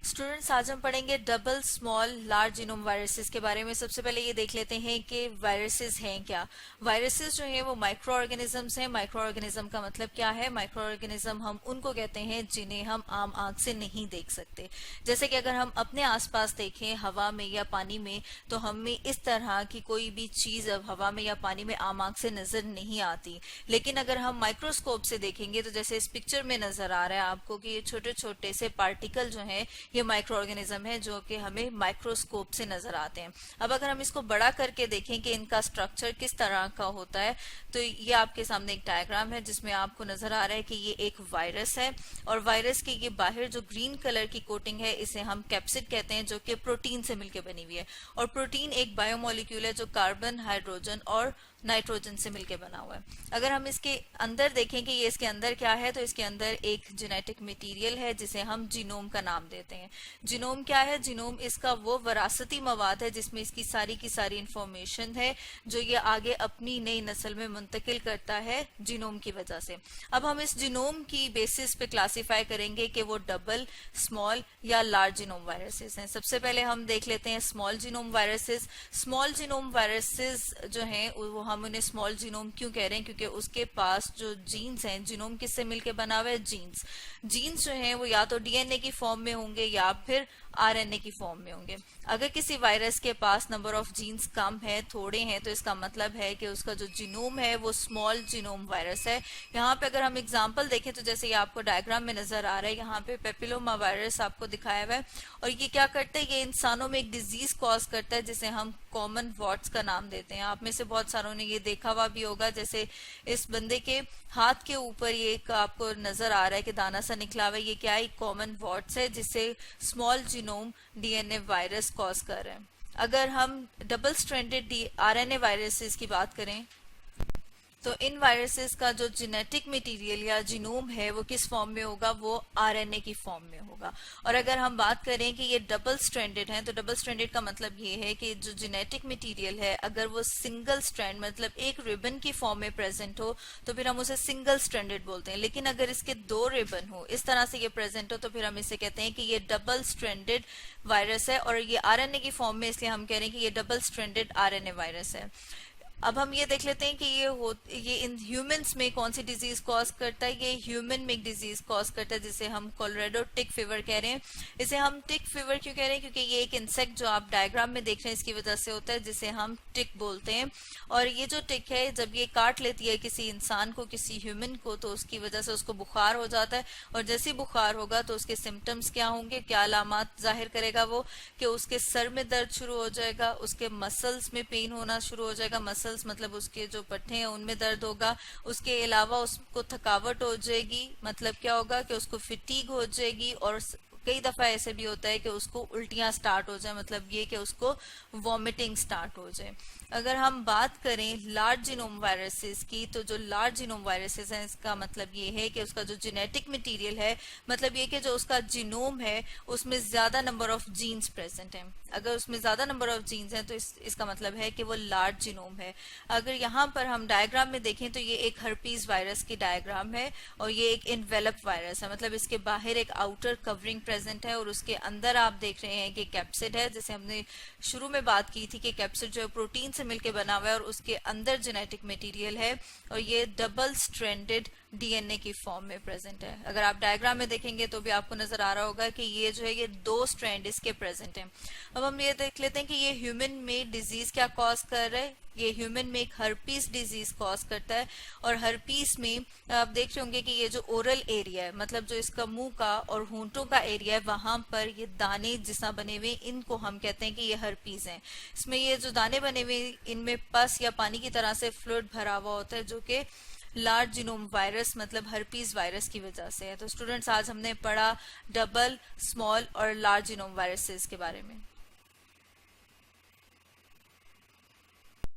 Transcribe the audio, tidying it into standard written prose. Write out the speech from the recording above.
Students, आज हम पढ़ेंगे double small large genome viruses के बारे में। सबसे पहले ये देख लेते हैं कि वायरसेस हैं क्या। वायरसेस जो हैं वो माइक्रो ऑर्गेनिजम्स हैं। माइक्रो ऑर्गेनिज्म का मतलब क्या है? माइक्रो ऑर्गेनिज्म हम उनको कहते हैं जिन्हें हम आम आंख से नहीं देख सकते। जैसे कि अगर हम अपने आसपास देखें हवा में या पानी में, तो हमें इस तरह की कोई भी चीज अब हवा में या पानी में आम आंख से नजर नहीं आती। लेकिन अगर हम माइक्रोस्कोप से देखेंगे तो जैसे इस पिक्चर में नजर आ रहा है आपको कि ये छोटे छोटे से पार्टिकल जो हैं ये माइक्रो ऑर्गेनिज्म है जो कि हमें माइक्रोस्कोप से नजर आते हैं। अब अगर हम इसको बड़ा करके देखें कि इनका स्ट्रक्चर किस तरह का होता है, तो ये आपके सामने एक डायग्राम है जिसमें आपको नजर आ रहा है कि ये एक वायरस है और वायरस की ये बाहर जो ग्रीन कलर की कोटिंग है इसे हम कैप्सिड कहते हैं, जो कि प्रोटीन से मिलकर बनी हुई है। और प्रोटीन एक बायोमोलिक्यूल है जो कार्बन, हाइड्रोजन और नाइट्रोजन से मिलकर बना हुआ है। अगर हम इसके अंदर देखें कि ये इसके अंदर क्या है, तो इसके अंदर एक जेनेटिक मटेरियल है जिसे हम जीनोम का नाम देते हैं। जीनोम क्या है? जीनोम इसका वो विरासती मवाद है जिसमें इसकी सारी की सारी इंफॉर्मेशन है जो ये आगे अपनी नई नस्ल में मुंतकिल करता है जीनोम की वजह से। अब हम इस जीनोम की बेसिस पे क्लासिफाई करेंगे कि वो डबल, स्मॉल या लार्ज जीनोम वायरसेस हैं। सबसे पहले हम देख लेते हैं small genome viruses. Small genome viruses जो हैं वो हम उन्हें स्मॉल जीनोम क्यों कह रहे हैं? क्योंकि उसके पास जो जीन्स हैं, जीनोम किससे मिलकर बना हुआ है? जीन्स। जीन्स जो हैं वो या तो डीएनए की फॉर्म में होंगे या फिर आरएनए की फॉर्म में होंगे। अगर किसी वायरस के पास नंबर ऑफ जीन्स कम है, थोड़े हैं, तो इसका मतलब है कि उसका जो जीनोम है वो स्मॉल जीनोम वायरस है। यहाँ पे अगर हम एग्जांपल देखें तो जैसे ये आपको डायग्राम में नजर आ रहा है, यहाँ पे पेपिलोमा वायरस आपको दिखाया हुआ है और ये क्या करता है? ये इंसानों में एक डिजीज कॉज करता है जिसे हम कॉमन वॉट्स का नाम देते हैं। आप में से बहुत सारों ने ये देखा हुआ भी होगा, जैसे इस बंदे के हाथ के ऊपर ये एक आपको नजर आ रहा है कि दाना सा निकला हुआ है। ये क्या है? कॉमन वॉट्स है जिसे small genome DNA virus cause कर रहे हैं। अगर हम डबल स्ट्रैंडेड आरएनए वायरसेस की बात करें तो इन वायरसेस का जो जेनेटिक मटेरियल या जीनोम है वो किस फॉर्म में होगा? वो आरएनए की फॉर्म में होगा। और अगर हम बात करें कि ये डबल स्ट्रैंडेड हैं, तो डबल स्ट्रैंडेड का मतलब ये है कि जो जेनेटिक मटेरियल है अगर वो सिंगल स्ट्रैंड मतलब एक रिबन की फॉर्म में प्रेजेंट हो तो फिर हम उसे सिंगल स्ट्रैंडेड बोलते हैं। लेकिन अगर इसके दो रिबन हो, इस तरह से ये प्रेजेंट हो, तो फिर हम इसे कहते हैं कि ये डबल स्ट्रैंडेड वायरस है। और ये आरएनए की फॉर्म में इसलिए हम कह रहे हैं कि ये डबल स्ट्रैंडेड आरएनए वायरस है। अब हम ये देख लेते हैं कि ये इन ह्यूमंस में कौन सी डिजीज कॉज करता है। ये ह्यूमन में एक डिजीज कॉज करता है जिसे हम कोलोरेडो टिक फीवर कह रहे हैं। इसे हम टिक फीवर क्यों कह रहे हैं? क्योंकि ये एक इंसेक्ट जो आप डायग्राम में देख रहे हैं इसकी वजह से होता है, जिसे हम टिक बोलते हैं। और ये जो टिक है जब ये काट लेती है किसी इंसान को, किसी ह्यूमन को, तो उसकी वजह से उसको बुखार हो जाता है। और जैसे ही बुखार होगा तो उसके सिम्टम्स क्या होंगे, क्या अलामात जाहिर करेगा वो? कि उसके सर में दर्द शुरू हो जाएगा, उसके मसल्स में पेन होना शुरू हो जाएगा। मसल्स मतलब उसके जो पट्टे हैं उनमें दर्द होगा। उसके अलावा उसको थकावट हो जाएगी, मतलब क्या होगा कि उसको फिटीग हो जाएगी। और कई दफा ऐसे भी होता है कि उसको उल्टियां स्टार्ट हो जाए, मतलब ये कि उसको वॉमिटिंग स्टार्ट हो जाए। अगर हम बात करें लार्ज जीनोम वायरसेस की, तो जो लार्ज जीनोम वायरसेस हैं इसका मतलब ये है कि उसका जो जेनेटिक मटेरियल है, मतलब ये कि जो उसका जीनोम है उसमें ज्यादा नंबर ऑफ जीन्स प्रेजेंट हैं। अगर उसमें ज्यादा नंबर ऑफ जीन्स हैं तो इसका मतलब है कि वो लार्ज जीनोम है। अगर यहाँ पर हम डायग्राम में देखें तो ये एक हर्पीज वायरस की डायग्राम है और ये एक इन्वेलप वायरस है, मतलब इसके बाहर एक आउटर कवरिंग प्रेजेंट है और उसके अंदर आप देख रहे हैं कि कैप्सिड है। जैसे हमने शुरू में बात की थी कि कैप्सिड जो है प्रोटीन से मिलकर बना हुआ है और उसके अंदर जेनेटिक मटेरियल है और ये डबल स्ट्रैंडेड डीएनए की फॉर्म में प्रेजेंट है। अगर आप डायग्राम में देखेंगे तो भी आपको नजर आ रहा होगा कि ये जो है ये दो स्ट्रैंड इसके प्रेजेंट हैं। अब हम ये देख लेते हैं कि ये ह्यूमन में डिजीज क्या कॉज कर रहा है। ये ह्यूमन में एक हर्पीस डिजीज कॉज करता है और हर्पीस में आप देख रहे होंगे कि ये जो ओरल एरिया है, मतलब जो इसका मुंह का और होंठों का एरिया है, वहां पर ये दाने जिसा बने हुए इनको हम कहते हैं कि ये हर्पीस हैं। इसमें ये जो दाने बने हुए इनमें पस या पानी की तरह से फ्लूइड भरा हुआ होता है जो कि लार्ज जीनोम वायरस मतलब हर्पीज वायरस की वजह से है। तो स्टूडेंट्स, आज हमने पढ़ा डबल, स्मॉल और लार्ज जीनोम वायरसेस के बारे में।